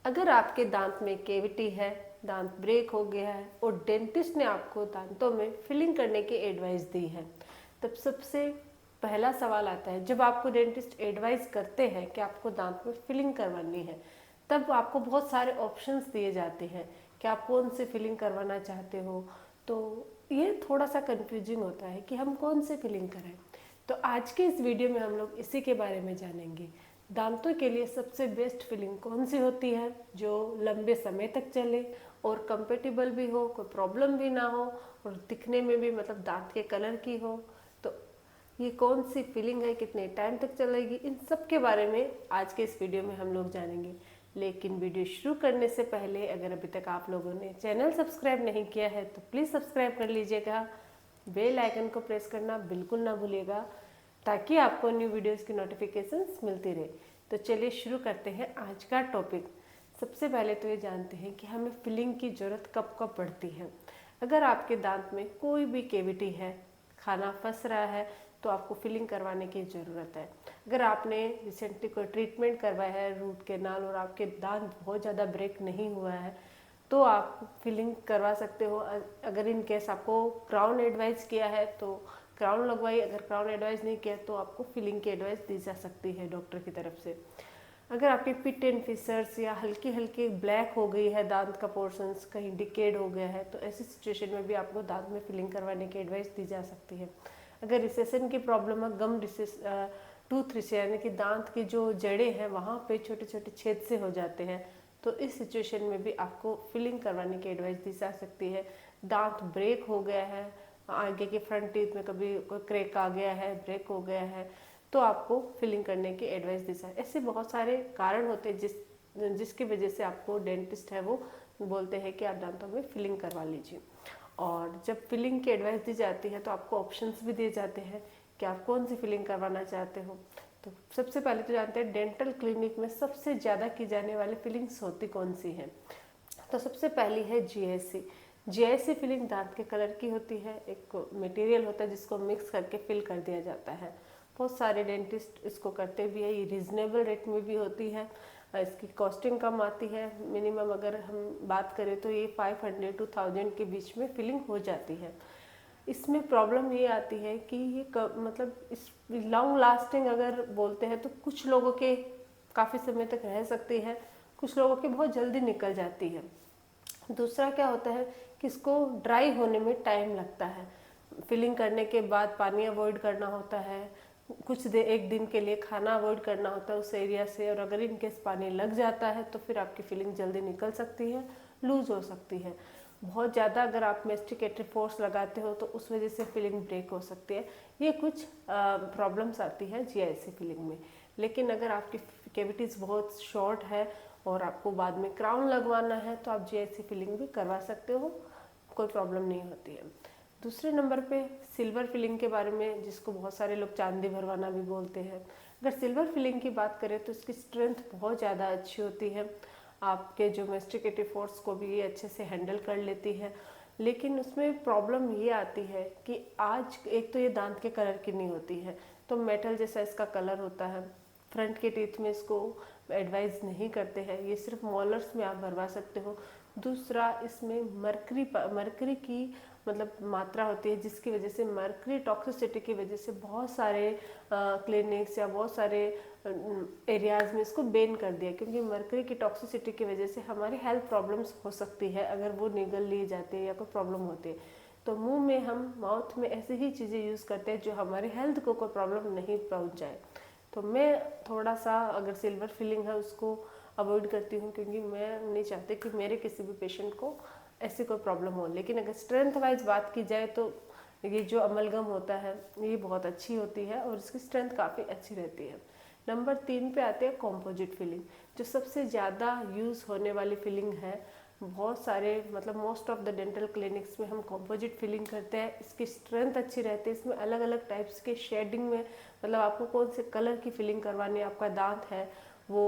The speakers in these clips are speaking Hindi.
अगर आपके दांत में केविटी है, दांत ब्रेक हो गया है और डेंटिस्ट ने आपको दांतों में फिलिंग करने की एडवाइस दी है, तब सबसे पहला सवाल आता है, जब आपको डेंटिस्ट एडवाइस करते हैं कि आपको दांत में फिलिंग करवानी है, तब आपको बहुत सारे ऑप्शंस दिए जाते हैं कि आप कौन से फिलिंग करवाना चाहते हो। तो ये थोड़ा सा कंफ्यूजिंग होता है कि हम कौन से फिलिंग करें। तो आज के इस वीडियो में हम लोग इसी के बारे में जानेंगे। दांतों के लिए सबसे बेस्ट फिलिंग कौन सी होती है जो लंबे समय तक चले और कंपेटेबल भी हो, कोई प्रॉब्लम भी ना हो और दिखने में भी मतलब दांत के कलर की हो। तो ये कौन सी फिलिंग है, कितने टाइम तक चलेगी, इन सब के बारे में आज के इस वीडियो में हम लोग जानेंगे। लेकिन वीडियो शुरू करने से पहले अगर अभी तक आप लोगों ने चैनल सब्सक्राइब नहीं किया है तो प्लीज़ सब्सक्राइब कर लीजिएगा। बेल आइकन को प्रेस करना बिल्कुल ना भूलिएगा ताकि आपको न्यू वीडियोस की नोटिफिकेशंस मिलती रहे। तो चलिए शुरू करते हैं आज का टॉपिक। सबसे पहले तो ये जानते हैं कि हमें फिलिंग की ज़रूरत कब कब पड़ती है। अगर आपके दांत में कोई भी केविटी है, खाना फंस रहा है, तो आपको फिलिंग करवाने की ज़रूरत है। अगर आपने रिसेंटली कोई ट्रीटमेंट करवाया है रूट कैनाल और आपके दांत बहुत ज़्यादा ब्रेक नहीं हुआ है तो आप फिलिंग करवा सकते हो। अगर इन केस आपको क्राउन एडवाइस किया है तो क्राउन लगवाइए, अगर क्राउन एडवाइस नहीं किया तो आपको फिलिंग की एडवाइस दी जा सकती है डॉक्टर की तरफ से। अगर आपके पिट एंड फिशर्स या हल्की हल्की ब्लैक हो गई है, दांत का पोर्शंस कहीं डिकेड हो गया है, तो ऐसी सिचुएशन में भी आपको दांत में फिलिंग करवाने की एडवाइस दी जा सकती है। अगर रिसेशन की प्रॉब्लम है, गम रिसेस टूथ रिसे यानी कि दांत की जो जड़ें हैं वहाँ पे छोटे छोटे छेद से हो जाते हैं, तो इस सिचुएशन में भी आपको फिलिंग करवाने की एडवाइस दी जा सकती है। दांत ब्रेक हो गया है, आगे के फ्रंट टीथ में कभी कोई क्रैक आ गया है, ब्रेक हो गया है, तो आपको फिलिंग करने की एडवाइस दी जाए। ऐसे बहुत सारे कारण होते हैं जिसकी वजह से आपको डेंटिस्ट है वो बोलते हैं कि आप दांतों में फिलिंग करवा लीजिए। और जब फिलिंग की एडवाइस दी जाती है तो आपको ऑप्शंस भी दिए जाते हैं कि आप कौन सी फिलिंग करवाना चाहते हो। तो सबसे पहले तो जानते हैं डेंटल क्लिनिक में सबसे ज़्यादा की जाने वाली फिलिंग्स होती कौन सी हैं। तो सबसे पहली है जीआईसी। जीआईसी फिलिंग दांत के कलर की होती है। एक मटेरियल होता है जिसको मिक्स करके फिल कर दिया जाता है। बहुत सारे डेंटिस्ट इसको करते भी है। ये रीजनेबल रेट में भी होती है, इसकी कॉस्टिंग कम आती है। मिनिमम अगर हम बात करें तो ये 500 to 1000 के बीच में फिलिंग हो जाती है। इसमें प्रॉब्लम ये आती है कि ये मतलब इस लॉन्ग लास्टिंग अगर बोलते हैं तो कुछ लोगों के काफ़ी समय तक रह सकती है, कुछ लोगों की बहुत जल्दी निकल जाती है। दूसरा क्या होता है कि इसको ड्राई होने में टाइम लगता है। फिलिंग करने के बाद पानी अवॉइड करना होता है, कुछ देर एक दिन के लिए खाना अवॉइड करना होता है उस एरिया से, और अगर इनकेस पानी लग जाता है तो फिर आपकी फिलिंग जल्दी निकल सकती है, लूज हो सकती है। बहुत ज़्यादा अगर आप मेस्टिकेटेड फोर्स लगाते हो तो उस वजह से फिलिंग ब्रेक हो सकती है। ये कुछ प्रॉब्लम्स आती है जीआईसी फिलिंग में। लेकिन अगर आपकी कैविटीज़ बहुत शॉर्ट है और आपको बाद में क्राउन लगवाना है तो आप जीआईसी फिलिंग भी करवा सकते हो, कोई प्रॉब्लम नहीं होती है। दूसरे नंबर पे सिल्वर फिलिंग के बारे में, जिसको बहुत सारे लोग चांदी भरवाना भी बोलते हैं। अगर सिल्वर फिलिंग की बात करें तो इसकी स्ट्रेंथ बहुत ज़्यादा अच्छी होती है, आपके जो मेस्टिकेटिव फोर्स को भी ये अच्छे से हैंडल कर लेती है। लेकिन उसमें प्रॉब्लम ये आती है कि आज एक तो ये दांत के कलर की नहीं होती है, तो मेटल जैसा इसका कलर होता है। फ्रंट के टीथ में इसको एडवाइस नहीं करते हैं, ये सिर्फ मॉलर्स में आप भरवा सकते हो। दूसरा, इसमें मरकरी की मतलब मात्रा होती है, जिसकी वजह से मरकरी टॉक्सिसिटी की वजह से बहुत सारे क्लिनिक्स या बहुत सारे एरियाज़ में इसको बैन कर दिया, क्योंकि मरकरी की टॉक्सिसिटी की वजह से हमारी हेल्थ प्रॉब्लम्स हो सकती है अगर वो निगल ली जाती है या कोई प्रॉब्लम होती है। तो मुंह में हम माउथ में ऐसी ही चीज़ें यूज़ करते हैं जो हमारी हेल्थ को कोई प्रॉब्लम नहीं पहुंच जाए। तो मैं थोड़ा सा अगर सिल्वर फिलिंग है उसको अवॉइड करती हूँ, क्योंकि मैं नहीं चाहती कि मेरे किसी भी पेशेंट को ऐसी कोई प्रॉब्लम हो। लेकिन अगर स्ट्रेंथ वाइज बात की जाए तो ये जो अमलगम होता है ये बहुत अच्छी होती है और इसकी स्ट्रेंथ काफ़ी अच्छी रहती है। नंबर 3 पे आते हैं कॉम्पोजिट फिलिंग, जो सबसे ज़्यादा यूज़ होने वाली फिलिंग है। बहुत सारे मतलब most of the dental clinics में हम कॉम्पोजिट फिलिंग करते हैं। इसकी स्ट्रेंथ अच्छी रहती है। इसमें अलग अलग टाइप्स के शेडिंग में, मतलब आपको कौन से कलर की फिलिंग करवानी है, आपका दांत है वो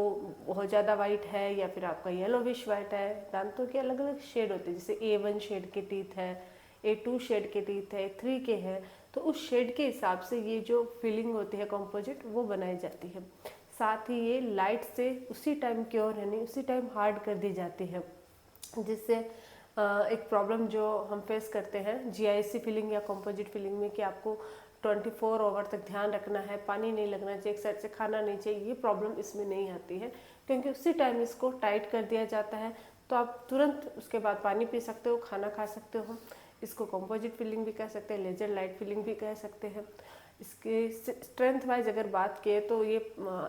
बहुत ज़्यादा वाइट है या फिर आपका येलोविश वाइट है। दांतों के अलग अलग शेड होते हैं, जैसे A1 शेड के टीथ है, A2 शेड के टीथ है, A3 के हैं, तो उस शेड के हिसाब से ये जो फिलिंग होती है कॉम्पोजिट वो बनाई जाती है। साथ ही ये लाइट से उसी टाइम क्योर यानी उसी टाइम हार्ड कर दी जाती है, जिससे एक प्रॉब्लम जो हम फेस करते हैं जीआईसी फिलिंग या कंपोजिट फिलिंग में कि आपको 24 आवर तक ध्यान रखना है, पानी नहीं लगना चाहिए, एक साइड से खाना नहीं चाहिए, ये प्रॉब्लम इसमें नहीं आती है क्योंकि उसी टाइम इसको टाइट कर दिया जाता है। तो आप तुरंत उसके बाद पानी पी सकते हो, खाना खा सकते हो। इसको कंपोजिट फिलिंग भी कह सकते हैं, लेजर लाइट फिलिंग भी कह सकते हैं। इसके स्ट्रेंथ वाइज अगर बात किए तो ये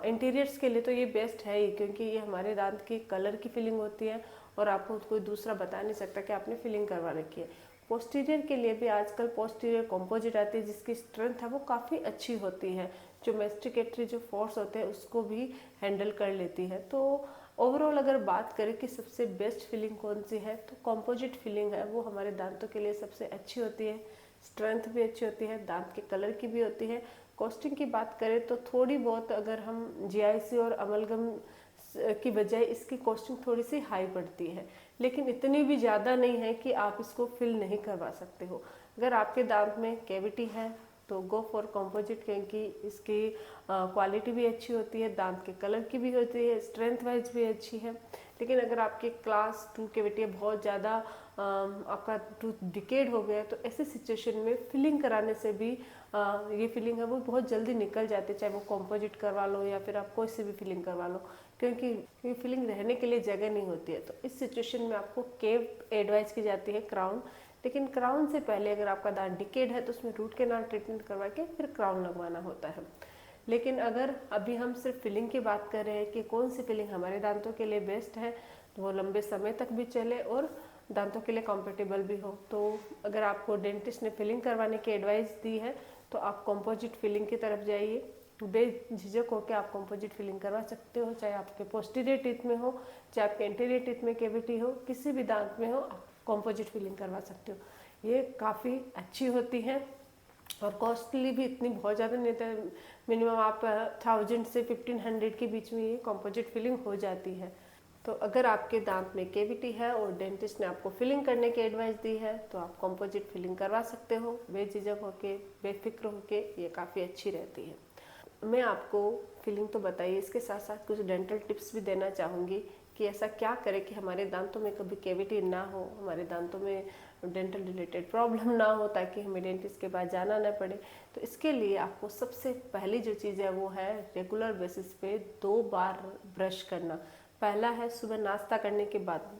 इंटीरियर्स के लिए तो ये बेस्ट है ही, क्योंकि ये हमारे दांत की कलर की फिलिंग होती है और आपको कोई दूसरा बता नहीं सकता कि आपने फिलिंग करवा रखी है। पोस्टीरियर के लिए भी आजकल पोस्टीरियर कंपोजिट आती है जिसकी स्ट्रेंथ है वो काफ़ी अच्छी होती है, जो मैस्टिकेटरी जो फोर्स होते हैं उसको भी हैंडल कर लेती है। तो ओवरऑल अगर बात करें कि सबसे बेस्ट फिलिंग कौन सी है, तो कंपोजिट फिलिंग है, वो हमारे दांतों के लिए सबसे अच्छी होती है, स्ट्रेंथ भी अच्छी होती है, दांत के कलर की भी होती है। कॉस्टिंग की बात करें तो थोड़ी बहुत अगर हम जीआईसी और अमलगम की बजाय इसकी कॉस्टिंग थोड़ी सी हाई पड़ती है, लेकिन इतनी भी ज़्यादा नहीं है कि आप इसको फिल नहीं करवा सकते हो। अगर आपके दांत में कैविटी है तो गो फॉर कंपोजिट, क्योंकि इसकी क्वालिटी भी अच्छी होती है, दांत के कलर की भी होती है, स्ट्रेंथ वाइज भी अच्छी है। लेकिन अगर आपके क्लास 2 कैविटी बहुत ज़्यादा आपका टूथ डिकेड हो गया तो ऐसे सिचुएशन में फिलिंग कराने से भी ये फिलिंग है वो बहुत जल्दी निकल जाती है, चाहे वो कंपोजिट करवा लो या फिर आप कोई सी भी फिलिंग करवा लो, क्योंकि फिलिंग रहने के लिए जगह नहीं होती है। तो इस सिचुएशन में आपको केव एडवाइस की जाती है क्राउन, लेकिन क्राउन से पहले अगर आपका दांत डिकेड है तो उसमें रूट कैनाल ट्रीटमेंट करवा के फिर क्राउन लगवाना होता है। लेकिन अगर अभी हम सिर्फ फिलिंग की बात कर रहे हैं कि कौन सी फिलिंग हमारे दांतों के लिए बेस्ट है, तो वो लंबे समय तक भी चले और दांतों के लिए कंफर्टेबल भी हो, तो अगर आपको डेंटिस्ट ने फिलिंग करवाने की एडवाइस दी है तो आप कंपोजिट फिलिंग की तरफ जाइए। बेझिझक होकर आप कंपोजिट फिलिंग करवा सकते हो, चाहे आपके पोस्टीरियर टीथ में हो, चाहे आपके एंटीरियर टीथ में कैविटी हो, किसी भी दांत में हो आप कंपोजिट फिलिंग करवा सकते हो। ये काफ़ी अच्छी होती है और कॉस्टली भी इतनी बहुत ज़्यादा नहीं होता, मिनिमम आप 1000 से 1500 के बीच में ये कंपोजिट फिलिंग हो जाती है। तो अगर आपके दांत में कैविटी है और डेंटिस्ट ने आपको फिलिंग करने की एडवाइस दी है तो आप कंपोजिट फिलिंग करवा सकते हो, बेझिझक होके, बेफिक्र होके, ये काफ़ी अच्छी रहती है। मैं आपको फिलिंग तो बताइए, इसके साथ साथ कुछ डेंटल टिप्स भी देना चाहूँगी कि ऐसा क्या करें कि हमारे दांतों में कभी कैविटी ना हो, हमारे दांतों में डेंटल रिलेटेड प्रॉब्लम ना हो, ताकि हमें डेंटिस्ट के पास जाना ना पड़े। तो इसके लिए आपको सबसे पहली जो चीज़ है वो है रेगुलर बेसिस पे 2 बार ब्रश करना। पहला है सुबह नाश्ता करने के बाद,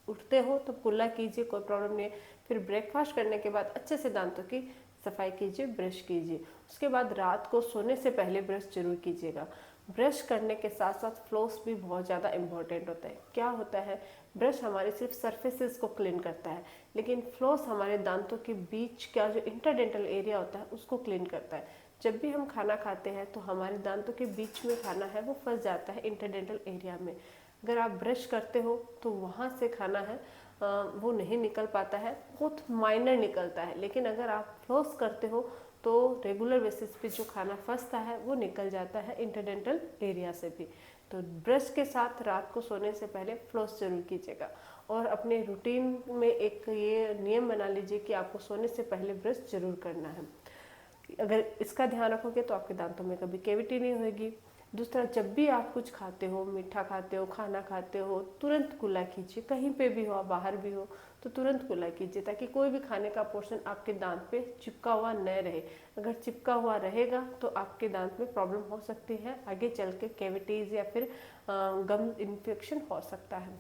उठते हो तो कुल्ला कीजिए, कोई प्रॉब्लम नहीं है। फिर ब्रेकफास्ट करने के बाद अच्छे से दांतों की सफाई कीजिए, ब्रश कीजिए। उसके बाद रात को सोने से पहले ब्रश जरूर कीजिएगा। ब्रश करने के साथ साथ फ्लॉस भी बहुत ज़्यादा इम्पॉर्टेंट होता है। क्या होता है, ब्रश हमारे सिर्फ सरफेसेस को क्लीन करता है, लेकिन फ्लॉस हमारे दांतों के बीच का जो इंटरडेंटल एरिया होता है उसको क्लीन करता है। जब भी हम खाना खाते हैं तो हमारे दांतों के बीच में खाना है वो फंस जाता है इंटरडेंटल एरिया में। अगर आप ब्रश करते हो तो वहाँ से खाना है वो नहीं निकल पाता है, बहुत माइनर निकलता है। लेकिन अगर आप फ्लॉस करते हो तो रेगुलर बेसिस पे जो खाना फंसता है वो निकल जाता है इंटरडेंटल एरिया से भी। तो ब्रश के साथ रात को सोने से पहले फ्लॉस जरूर कीजिएगा और अपने रूटीन में एक ये नियम बना लीजिए कि आपको सोने से पहले ब्रश जरूर करना है। अगर इसका ध्यान रखोगे तो आपके दांतों में कभी कैविटी नहीं होगी। दूसरा, जब भी आप कुछ खाते हो, मीठा खाते हो, खाना खाते हो, तुरंत कुल्ला कीजिए। कहीं पे भी हो, बाहर भी हो तो तुरंत कुल्ला कीजिए, ताकि कोई भी खाने का पोर्शन आपके दांत पे चिपका हुआ न रहे। अगर चिपका हुआ रहेगा तो आपके दांत में प्रॉब्लम हो सकती है, आगे चल के कैविटीज़ या फिर गम इन्फेक्शन हो सकता है।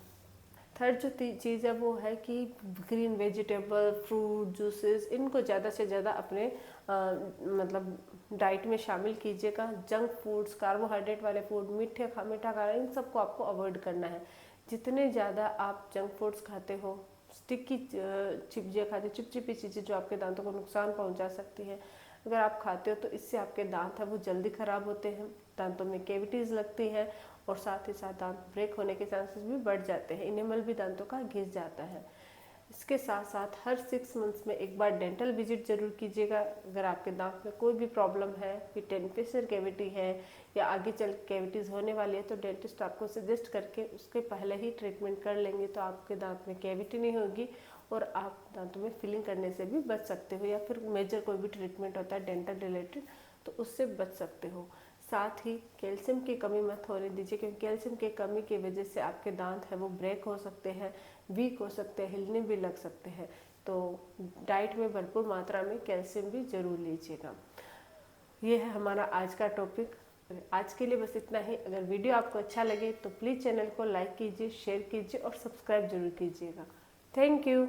थर्ड जो चीज़ है वो है कि ग्रीन वेजिटेबल, फ्रूट, जूसेस, इनको ज़्यादा से ज़्यादा अपने मतलब डाइट में शामिल कीजिएगा। जंक फूड्स, कार्बोहाइड्रेट वाले फूड, मीठा खाना, इन सबको आपको अवॉइड करना है। जितने ज़्यादा आप जंक फूड्स खाते हो, स्टिकी चीज़ें खाते, चिपचिपी चीज़ें जो आपके दांतों को नुकसान पहुंचा सकती हैं, अगर आप खाते हो तो इससे आपके दांत है वो जल्दी ख़राब होते हैं, दांतों में कैविटीज़ लगती हैं और साथ ही साथ दांत ब्रेक होने के चांसेस भी बढ़ जाते हैं, इनेमल भी दांतों का घिस जाता है। इसके साथ साथ हर 6 मंथ्स में एक बार डेंटल विजिट जरूर कीजिएगा। अगर आपके दांत में कोई भी प्रॉब्लम है, कि टेनफिशर कैविटी है या आगे चल कैविटीज़ होने वाली है, तो डेंटिस्ट आपको सजेस्ट करके उसके पहले ही ट्रीटमेंट कर लेंगे तो आपके दांत में कैविटी नहीं होगी और आप दांतों में फिलिंग करने से भी बच सकते हो, या फिर मेजर कोई भी ट्रीटमेंट होता है डेंटल रिलेटेड तो उससे बच सकते हो। साथ ही कैल्शियम की कमी मत होने दीजिए, क्योंकि कैल्शियम की कमी की वजह से आपके दांत है वो ब्रेक हो सकते हैं, वीक हो सकते हैं, हिलने भी लग सकते हैं। तो डाइट में भरपूर मात्रा में कैल्शियम भी जरूर लीजिएगा। ये है हमारा आज का टॉपिक। आज के लिए बस इतना ही। अगर वीडियो आपको अच्छा लगे तो प्लीज़ चैनल को लाइक कीजिए, शेयर कीजिए और सब्सक्राइब जरूर कीजिएगा। Thank you.